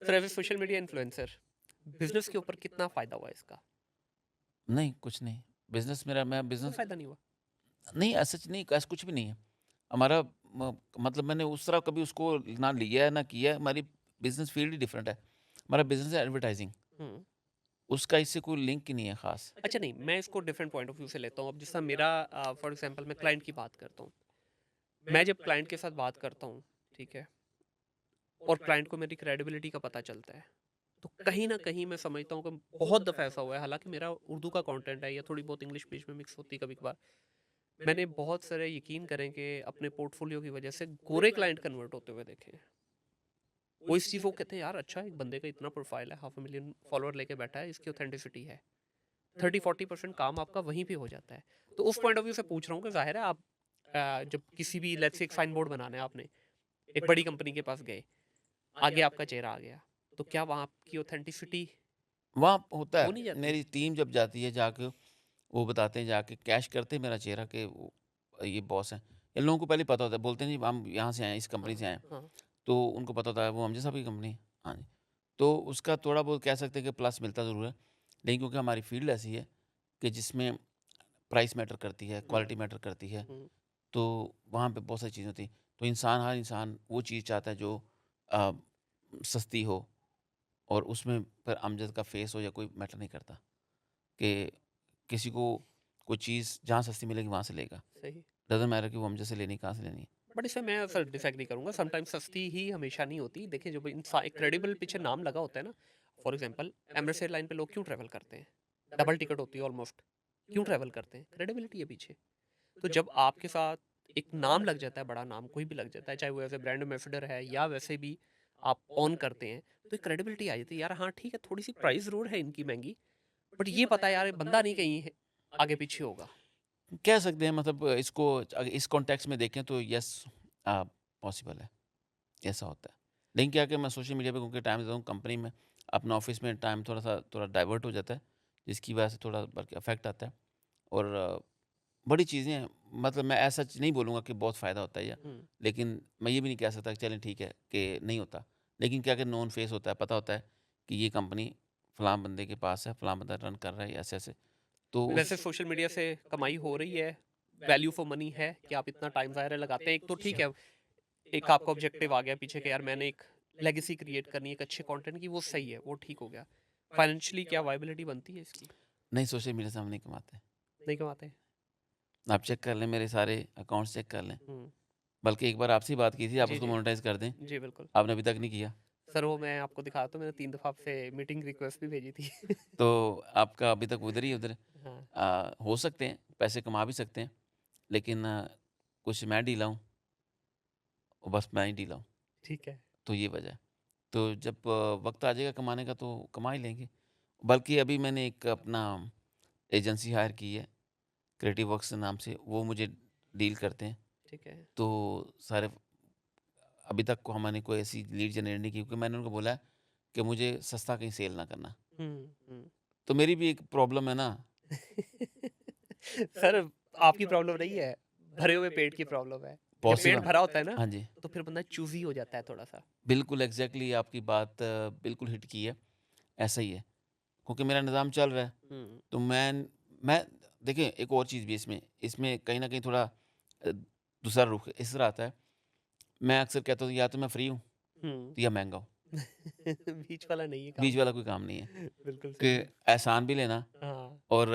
Sir as a social media influencer business के ऊपर कितना फायदा हुआ इसका? नहीं, कुछ नहीं। बिज़नेस मेरा मैं कोई बिज़नेस फायदा नहीं हुआ? नहीं सच नहीं, ऐसा कुछ भी नहीं है। हमारा मतलब मैंने उस तरह कभी उसको ना लिया है, ना किया है। हमारी बिज़नेस फ़ील्ड ही डिफरेंट है। हमारा बिज़नेस है एडवर्टाइज़िंग, हम्म। उसका इससे कोई लिंक ही नहीं है ख़ास। अच्छा नहीं, मैं इसको डिफरेंट पॉइंट ऑफ व्यू से लेता हूँ। अब जिस तरह मेरा फॉर एग्जांपल मैं क्लाइंट की बात करता हूँ। मैं जब क्लाइंट के साथ बात करता हूँ, ठीक है, और क्लाइंट को मेरी क्रेडिबिलिटी का पता चलता है, तो कहीं ना कहीं मैं समझता हूँ कि बहुत दफ़ा ऐसा हुआ है, हालांकि मेरा उर्दू का कंटेंट है या थोड़ी बहुत इंग्लिश बीच में मिक्स होती है कभी कभार। मैंने बहुत सारे, यकीन करें कि अपने पोर्टफोलियो की वजह से गोरे क्लाइंट कन्वर्ट होते हुए देखे हैं। वो इस चीज़ को कहते हैं, यार अच्छा एक बंदे का इतना प्रोफाइल है, 500,000 फॉलोअर लेके बैठा है, इसकी ऑथेंटिसिटी है। 30-40% काम आपका वहीं पे हो जाता है। तो उस पॉइंट ऑफ व्यू से पूछ रहा हूँ कि जाहिर है आप जब किसी भी लेट्स से एक साइन बोर्ड बनाना है आपने, एक बड़ी कंपनी के पास गए, आगे आपका चेहरा आ गया, तो क्या वहाँ आपकी ऑथेंटिसिटी वहाँ होता हो है, नहीं जाती? मेरी टीम जब जाती है जाके, वो बताते हैं जाके, कैश करते हैं मेरा चेहरा कि वो ये बॉस हैं। इन लोगों को पहले पता होता है, बोलते हैं जी हम यहाँ से आए हैं, इस कंपनी हाँ, से आए हैं। हाँ। तो उनको पता होता है वो हमजे साहब की कंपनी है। हाँ जी। तो उसका थोड़ा बहुत कह सकते हैं कि प्लस मिलता ज़रूर है। लेकिन क्योंकि हमारी फ़ील्ड ऐसी है कि जिसमें प्राइस मैटर करती है, हुँ, क्वालिटी मैटर करती है, हुँ। तो वहाँ पे बहुत सारी चीज़ें होती हैं। तो हर इंसान वो चीज़ चाहता है जो अ, सस्ती हो, और उसमें फिर अमजद का फेस हो या कोई मैटर नहीं करता, कि किसी को कोई चीज़ जहाँ सस्ती मिलेगी वहाँ से लेगा। सही। डज़न्ट मैटर कि वो अमजद से लेनी है, कहाँ से लेनी है। बट इसमें मैं सर डिसएग्री करूँगा, समटाइम्स सस्ती ही हमेशा नहीं होती। देखिए जब इंसा एक क्रेडिबल पीछे नाम लगा होता है ना, फॉर एग्ज़ाम्पल एमरेट्स एयरलाइन पे लोग क्यों ट्रैवल करते हैं? डबल टिकट होती है ऑलमोस्ट। क्यों ट्रैवल करते हैं? क्रेडिबिलिटी है पीछे। तो जब आपके साथ एक नाम लग जाता है, बड़ा नाम कोई भी लग जाता है, चाहे वो एज़ अ ब्रांड एम्बेसडर है या वैसे भी आप ऑन करते हैं, तो एक क्रेडिबिलिटी आ जाती है। यार हाँ, ठीक है, थोड़ी-सी प्राइस ज़रूर है इनकी महँगी, बट ये पता है यार ये बंदा नहीं कहीं है आगे-पीछे होगा। कह सकते हैं, मतलब इसको अगर इस कॉन्टेक्स्ट में देखें तो यस, पॉसिबल है, ऐसा होता है। लेकिन क्या है कि मैं सोशल मीडिया पे क्योंकि टाइम देता हूँ, कंपनी में अपना ऑफ़िस में टाइम थोड़ा डाइवर्ट हो जाता है, जिसकी वजह से थोड़ा बल्कि इफ़ेक्ट आता है। और बड़ी चीज़ें हैं, मतलब मैं ऐसा नहीं बोलूँगा कि बहुत फ़ायदा होता है या, हुँ। लेकिन मैं ये भी नहीं कह सकता कि चलें ठीक है कि नहीं होता। लेकिन क्या कि नोन फेस होता है, पता होता है कि ये कंपनी फलाँ बंदे के पास है, फलाँ बंदा रन कर रहा है ऐसे-ऐसे। तो वैसे सोशल मीडिया से कमाई हो रही है, वैल्यू फॉर मनी है कि आप इतना टाइम ज़ाहिर है लगाते हैं। एक तो ठीक है, एक आपका ऑब्जेक्टिव आ गया पीछे कि यार मैंने एक लेगेसी क्रिएट करनी है एक अच्छे कंटेंट की, वो सही है, वो ठीक हो गया। फाइनेंशियली क्या वायबिलिटी बनती है इसकी? नहीं, सोशल मीडिया से हम नहीं कमाते। नहीं कमाते? आप चेक कर लें, मेरे सारे अकाउंट्स चेक कर लें। हुँ। बल्कि एक बार आपसे ही बात की थी, आप जी, उसको जी। मोनेटाइज़ कर दें, जी, बिल्कुल। आपने अभी तक नहीं किया। सर वो मैं आपको दिखाता हूँ, मैंने 3 दफ़ा आपसे मीटिंग रिक्वेस्ट भी भेजी थी। तो आपका अभी तक उधर ही है उधर। हाँ, हो सकते हैं, पैसे कमा भी सकते हैं, लेकिन कुछ मैं ढीला हूँ, और बस मैं ही ढीला हूँ, ठीक है। तो ये वजह है। तो जब वक़्त आ जाएगा कमाने का तो कमा ही लेंगे। बल्कि अभी मैंने एक अपना एजेंसी हायर की है, क्रिएटिव वर्क्स नाम से, वो मुझे डील करते हैं। ठीक है। तो सारे अभी तक को हमने कोई ऐसी लीड जनरेट नहीं की, क्योंकि मैंने उनको बोला है कि मुझे सस्ता कहीं सेल ना करना। हुँ, हुँ। तो मेरी भी एक प्रॉब्लम है ना, सर आपकी प्रॉब्लम नहीं है, भरे हुए पेट की प्रॉब्लम है। जब पेट पॉसिबल। भरा होता है ना, हाँ जी, तो फिर बंदा चूज़ी हो जाता है थोड़ा-सा। बिल्कुल एग्ज़ैक्टली आपकी बात बिल्कुल हिट की है, ऐसा ही है। क्योंकि मेरा निज़ाम चल रहा है, हुँ, तो मैं देखिए एक और चीज़ भी इसमें इसमें कहीं न कहीं थोड़ा दूसरा रुख इस तरह आता है। मैं अक्सर कहता हूँ या तो मैं फ्री हूँ, हुँ। तो या महँगा हूँ, बीच वाला नहीं है बीच काम। वाला कोई काम नहीं है। बिल्कुल कि सही। एहसान भी लेना, हाँ, और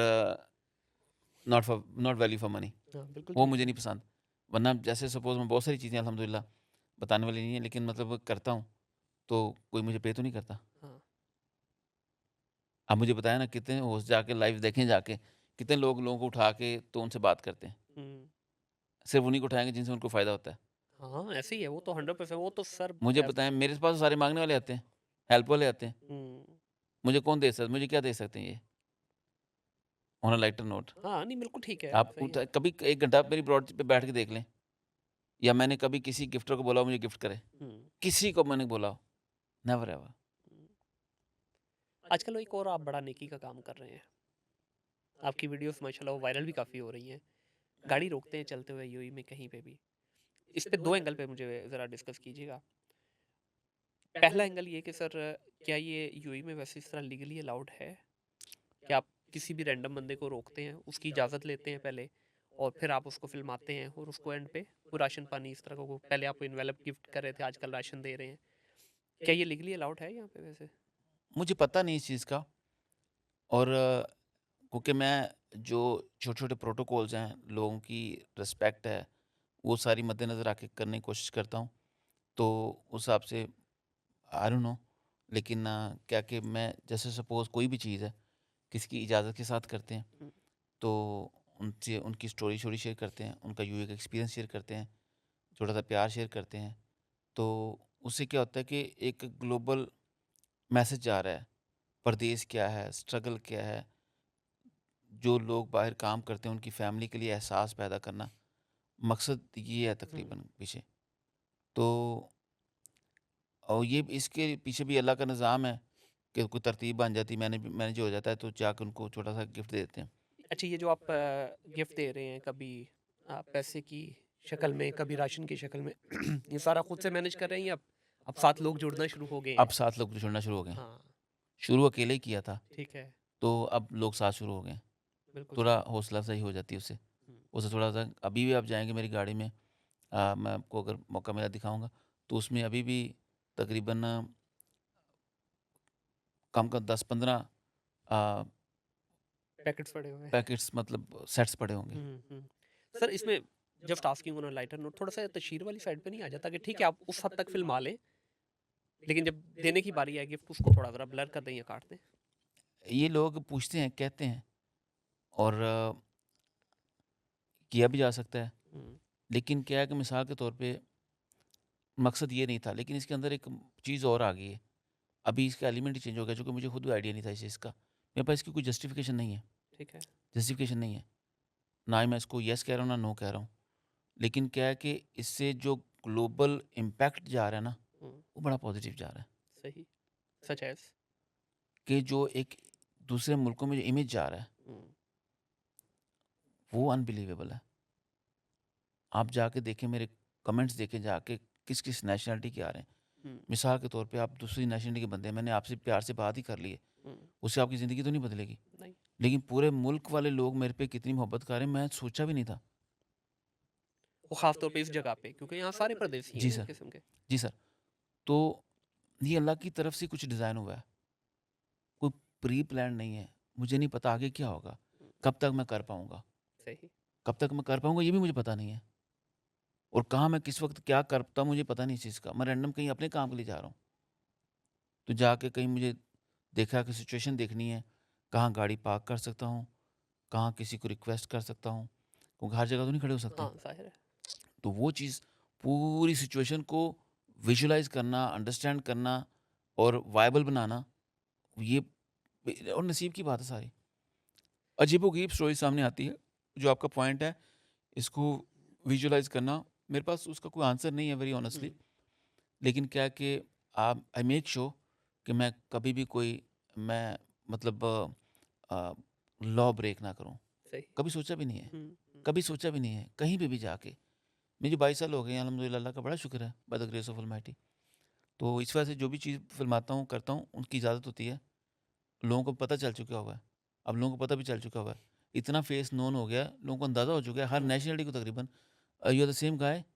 नॉट वैल्यू फॉर मनी, हाँ, बिल्कुल वो ठीक मुझे है। नहीं पसंद। वरना जैसे सपोज़ मैं बहुत सारी चीज़ें अल्हम्दुलिल्लाह बताने वाली नहीं है, लेकिन मतलब करता हूँ, तो कोई मुझे पे तो नहीं करता। हाँ। आप मुझे बताएँ ना, कितने होस्ट जाके लाइव देखें जाके, कितने लोगों को उठा के तो उनसे बात करते हैं। हुँ। सिर्फ़ उन्हीं को उठाएँगे जिनसे उनको फ़ायदा होता है। हाँ, ऐसे ही है वो तो 100%, वो तो सर मुझे बताएँ, मेरे पास तो सारे माँगने वाले आते हैं, हेल्प वाले आते हैं। हुँ। मुझे कौन दे सकता है? मुझे क्या दे सकते हैं ये? ऑन अ लाइटर नोट, हाँ, नहीं बिल्कुल ठीक है, आप सही है। उठा कभी 1 घंटा मेरी ब्रॉड पे बैठ के देख लें, या मैंने कभी किसी गिफ्टर को बोला हो मुझे गिफ्ट करे, हुँ, किसी को मैंने बोला हो, नेवर एवर। हुँ। आजकल एक और आप बड़ा नेकी का काम कर रहे हैं। आपकी वीडियोज़ माशाल्लाह वायरल भी काफ़ी हो रही हैं। गाड़ी रोकते हैं चलते हुए यूएई में कहीं पे भी। इस पे 2 एंगल पे मुझे ज़रा डिस्कस कीजिएगा। पहला एंगल ये कि सर क्या ये यूएई में वैसे इस तरह लीगली अलाउड है कि आप किसी भी रैंडम बंदे को रोकते हैं, उसकी इजाज़त लेते हैं पहले और फिर आप उसको फ़िल्माते हैं और उसको एंड पे वो राशन पानी इस तरह का वो पहले आपको एनवेलप गिफ्ट कर रहे थे, आजकल राशन दे रहे हैं। क्या ये लीगली अलाउड है यहाँ पे वैसे? मुझे पता नहीं इस चीज़ का। और क्योंकि मैं जो छोटे-छोटे प्रोटोकॉल्स हैं, लोगों की रिस्पेक्ट है, वो सारी मद्देनज़र रख के करने की कोशिश करता हूँ। तो उस हिसाब से आई डोंट नो, लेकिन क्या कि मैं जैसे सपोज़ कोई भी चीज़ है, किसी की इजाज़त के साथ करते हैं, हुँ, तो उनसे उनकी स्टोरी शेयर करते हैं, उनका यूए का एक्सपीरियंस शेयर करते हैं, थोड़ा-सा प्यार शेयर करते हैं। तो उससे क्या होता है कि एक ग्लोबल मैसेज जा रहा है, परदेश क्या है, स्ट्रगल क्या है, जो लोग बाहर काम करते हैं उनकी फैमिली के लिए एहसास पैदा करना, मकसद ये है हुँ। तकरीबन पीछे। तो और ये इसके पीछे भी अल्लाह का निज़ाम है कि कोई तरतीब बन जाती है, मैनेज हो जाता है, तो जाके उनको छोटा-सा गिफ्ट दे देते हैं। अच्छा, ये जो आप गिफ्ट दे रहे हैं, कभी पैसे की शक्ल में, कभी राशन की शक्ल में, ये सारा खुद से मैनेज कर रहे हैं या अब 7 लोग जुड़ना शुरू हो गए अब हैं? 7 लोग जुड़ना शुरू हो गए हैं। हाँ, शुरू अकेले ही किया था, ठीक है, तो अब लोग साथ शुरू हो गए हैं। बिल्कुल थोड़ा सही। हौसला सही हो जाती है उससे। हुँ, उससे थोड़ा-सा अभी भी आप जाएँगे मेरी गाड़ी में, मैं आपको अगर मौका मिला दिखाऊँगा, तो उसमें अभी भी तकरीबन कम 10-15 अ, पैकेट्स पड़े हुए हैं। पैकेट्स मतलब सेट्स पड़े होंगे। हुँ, हुँ। सर इसमें just asking on a lighter note थोड़ा-सा तशहीर वाली साइड पे नहीं आ जाता कि ठीक है आप उस हद तक फ़िल्मा लें, लेकिन जब देने की बारी आए गिफ्ट उसको थोड़ा ज़रा ब्लर कर दें या काट दें? ये लोग पूछते हैं, कहते हैं, और किया भी जा सकता है। हुँ, लेकिन क्या है कि मिसाल के तौर पे मकसद ये नहीं था, लेकिन इसके अंदर एक चीज़ और आ गई है। अभी इसका एलिमेंट ही चेंज हो गया, चूँकि मुझे खुद भी आइडिया नहीं था इस चीज़ का। मेरे पास इसकी कोई जस्टिफ़िकेशन नहीं है, ठीक है। जस्टिफ़िकेशन नहीं है। ना ही मैं इसको येस कह रहा हूँ, ना नो कह रहा हूँ। लेकिन क्या है कि इससे जो ग्लोबल इम्पैक्ट जा रहा है ना, हुँ, वो बड़ा पॉज़िटिव जा रहा है। सही। Such as? कि जो एक दूसरे मुल्कों में जो इमेज जा रहा है, हुँ, वो अनबिलीवेबल है। आप जाके देखें, मेरे कमेंट्स देखें जाके, किस-किस नेशनैलिटी के आ रहे हैं। हुँ, मिसाल के तौर पे आप दूसरी नेशनैलिटी के बंदे हैं, मैंने आपसे प्यार से बात ही कर ली है, हुँ, उससे आपकी ज़िंदगी तो नहीं बदलेगी। नहीं। लेकिन पूरे मुल्क वाले लोग मेरे पे कितनी मोहब्बत कर रहे हैं, मैं सोचा भी नहीं था। वो ख़ास तौर पे इस जगह पे क्योंकि यहाँ सारे परदेसी जी हैं एक सर, किस्म के। जी सर। तो ये अल्लाह की तरफ से कुछ डिज़ाइन हुआ है, कोई प्री प्लान नहीं है। मुझे नहीं पता आगे क्या होगा, हुँ, कब तक मैं कर पाऊँगा, सही। कब तक मैं कर पाऊँगा ये भी मुझे पता नहीं है। और कहाँ मैं किस वक़्त क्या करता मुझे पता नहीं इस चीज़ का। मैं रैंडम कहीं अपने काम के लिए जा रहा हूँ, तो जाके कहीं मुझे देखा कि सिचुएशन देखनी है, कहाँ गाड़ी पार्क कर सकता हूँ, कहाँ किसी को रिक्वेस्ट कर सकता हूँ, क्योंकि हर जगह तो नहीं खड़े हो सकते। हाँ, ज़ाहिर है। तो वो चीज़, पूरी सिचुएशन को विजुअलाइज़ करना, अंडरस्टैंड करना और वायबल बनाना, ये और नसीब की बात है सारी। अजीबो-गरीब स्टोरी सामने आती है, जो आपका पॉइंट है, इसको विजुअलाइज़ करना, मेरे पास उसका कोई आंसर नहीं है वेरी हुँ, ऑनेस्टली। लेकिन क्या है कि आप आई मेक श्योर कि मैं कभी भी कोई मैं मतलब अ, लॉ ब्रेक ना करूँ। सही। कभी सोचा भी नहीं है, हुँ, हुँ, कभी सोचा भी नहीं है, कहीं पे भी जाके। मुझे 22 साल हो गए हैं, अल्हम्दुलिल्लाह, अल्लाह का बड़ा शुक्र है, by the grace of almighty. तो इस वजह से जो भी चीज़ फ़िल्माता हूँ, करता हूँ, उनकी इजाज़त होती है। लोगों को पता चल चुका हुआ है। अब लोगों को पता भी चल चुका हुआ है। इतना फेस नोन हो गया है, लोगों को अंदाज़ा हो चुका है, हर हुँ। नेशनैलिटी को तकरीबन, you are the same guy,